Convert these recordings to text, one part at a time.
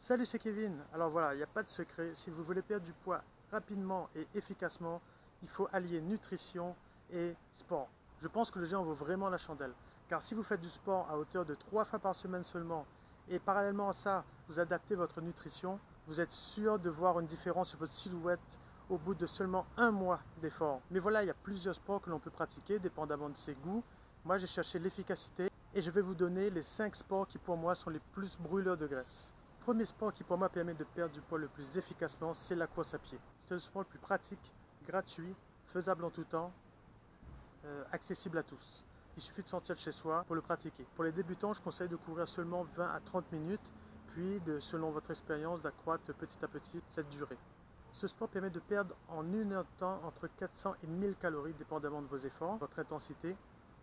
Salut, c'est Kevin. Alors voilà, il n'y a pas de secret. Si vous voulez perdre du poids rapidement et efficacement, il faut allier nutrition et sport. Je pense que le géant vaut vraiment la chandelle. Car si vous faites du sport à hauteur de 3 fois par semaine seulement, et parallèlement à ça, vous adaptez votre nutrition, vous êtes sûr de voir une différence sur votre silhouette au bout de seulement un mois d'effort. Mais voilà, il y a plusieurs sports que l'on peut pratiquer, dépendamment de ses goûts. Moi, j'ai cherché l'efficacité et je vais vous donner les 5 sports qui pour moi sont les plus brûleurs de graisse. Le premier sport qui pour moi permet de perdre du poids le plus efficacement, c'est la course à pied. C'est le sport le plus pratique, gratuit, faisable en tout temps, accessible à tous. Il suffit de sortir de chez soi pour le pratiquer. Pour les débutants, je conseille de courir seulement 20 à 30 minutes, puis selon votre expérience, d'accroître petit à petit cette durée. Ce sport permet de perdre en 1 heure de temps entre 400 et 1000 calories, dépendamment de vos efforts, votre intensité.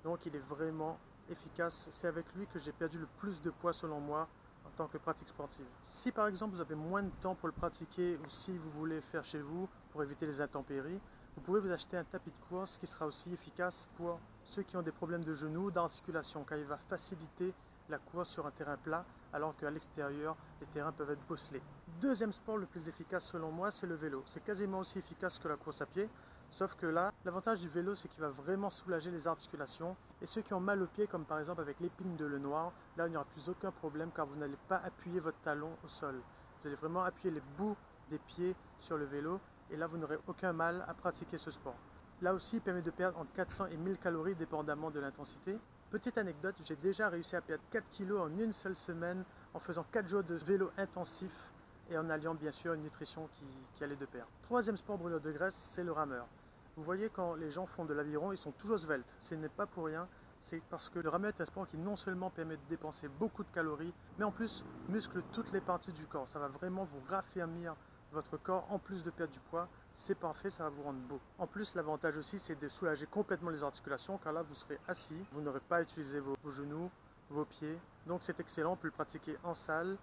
Donc il est vraiment efficace. C'est avec lui que j'ai perdu le plus de poids selon moi en tant que pratique sportive. Si par exemple vous avez moins de temps pour le pratiquer ou si vous voulez le faire chez vous pour éviter les intempéries, vous pouvez vous acheter un tapis de course qui sera aussi efficace pour ceux qui ont des problèmes de genoux ou d'articulation, car il va faciliter la course sur un terrain plat alors qu'à l'extérieur les terrains peuvent être bosselés. Deuxième sport le plus efficace selon moi, c'est le vélo. C'est quasiment aussi efficace que la course à pied, sauf que là, l'avantage du vélo, c'est qu'il va vraiment soulager les articulations. Et ceux qui ont mal aux pieds, comme par exemple avec l'épine de le noir, là, il n'y aura plus aucun problème car vous n'allez pas appuyer votre talon au sol. Vous allez vraiment appuyer les bouts des pieds sur le vélo et là, vous n'aurez aucun mal à pratiquer ce sport. Là aussi, il permet de perdre entre 400 et 1000 calories dépendamment de l'intensité. Petite anecdote, j'ai déjà réussi à perdre 4 kg en une seule semaine en faisant 4 jours de vélo intensif et en alliant bien sûr une nutrition qui allait de pair. Troisième sport brûleur de graisse, c'est le rameur. Vous voyez, quand les gens font de l'aviron, ils sont toujours sveltes. Ce n'est pas pour rien, c'est parce que le rameur est un sport qui non seulement permet de dépenser beaucoup de calories, mais en plus muscle toutes les parties du corps. Ça va vraiment vous raffermir votre corps en plus de perdre du poids. C'est parfait, ça va vous rendre beau. En plus, l'avantage aussi, c'est de soulager complètement les articulations, car là, vous serez assis, vous n'aurez pas à utiliser vos genoux, vos pieds. Donc c'est excellent, on peut le pratiquer en salle,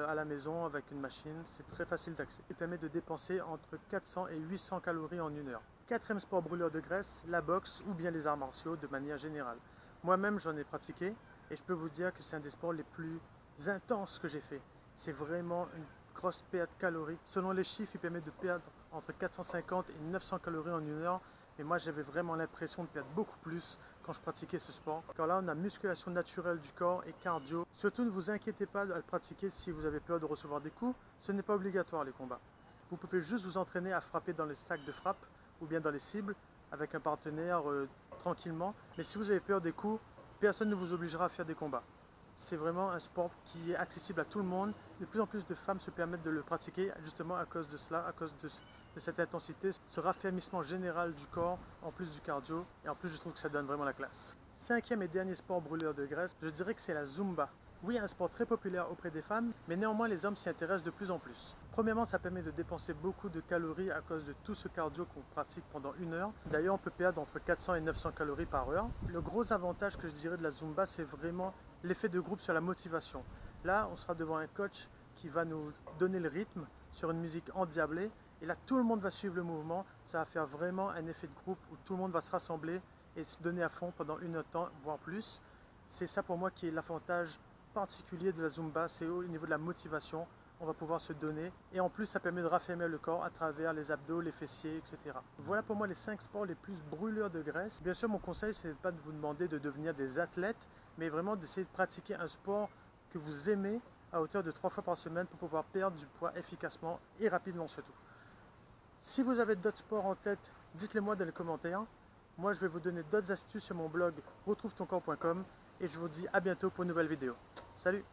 à la maison avec une machine, c'est très facile d'accès. Il permet de dépenser entre 400 et 800 calories en 1 heure. Quatrième sport brûleur de graisse, la boxe ou bien les arts martiaux de manière générale. Moi-même j'en ai pratiqué et je peux vous dire que c'est un des sports les plus intenses que j'ai fait. C'est vraiment une grosse perte calorique. Selon les chiffres, il permet de perdre entre 450 et 900 calories en 1 heure. Et moi j'avais vraiment l'impression de perdre beaucoup plus quand je pratiquais ce sport. Car là on a musculation naturelle du corps et cardio. Surtout ne vous inquiétez pas à le pratiquer si vous avez peur de recevoir des coups. Ce n'est pas obligatoire les combats. Vous pouvez juste vous entraîner à frapper dans les sacs de frappe ou bien dans les cibles avec un partenaire tranquillement. Mais si vous avez peur des coups, personne ne vous obligera à faire des combats. C'est vraiment un sport qui est accessible à tout le monde. De plus en plus de femmes se permettent de le pratiquer justement à cause de cela, à cause de cette intensité, ce raffermissement général du corps, en plus du cardio. Et en plus, je trouve que ça donne vraiment la classe. Cinquième et dernier sport brûleur de graisse, je dirais que c'est la Zumba. Oui, un sport très populaire auprès des femmes, mais néanmoins les hommes s'y intéressent de plus en plus. Premièrement, ça permet de dépenser beaucoup de calories à cause de tout ce cardio qu'on pratique pendant 1 heure. D'ailleurs, on peut perdre entre 400 et 900 calories par heure. Le gros avantage que je dirais de la Zumba, c'est vraiment l'effet de groupe sur la motivation. Là, on sera devant un coach qui va nous donner le rythme sur une musique endiablée. Et là, tout le monde va suivre le mouvement. Ça va faire vraiment un effet de groupe où tout le monde va se rassembler et se donner à fond pendant 1 heure de temps, voire plus. C'est ça pour moi qui est l'avantage particulier de la Zumba, c'est au niveau de la motivation, on va pouvoir se donner et en plus ça permet de raffermir le corps à travers les abdos, les fessiers, etc. Voilà pour moi les 5 sports les plus brûleurs de graisse. Bien sûr mon conseil c'est pas de vous demander de devenir des athlètes, mais vraiment d'essayer de pratiquer un sport que vous aimez à hauteur de 3 fois par semaine pour pouvoir perdre du poids efficacement et rapidement surtout. Si vous avez d'autres sports en tête, dites-les moi dans les commentaires. Moi je vais vous donner d'autres astuces sur mon blog retrouvetoncorps.com et je vous dis à bientôt pour une nouvelle vidéo. Salut!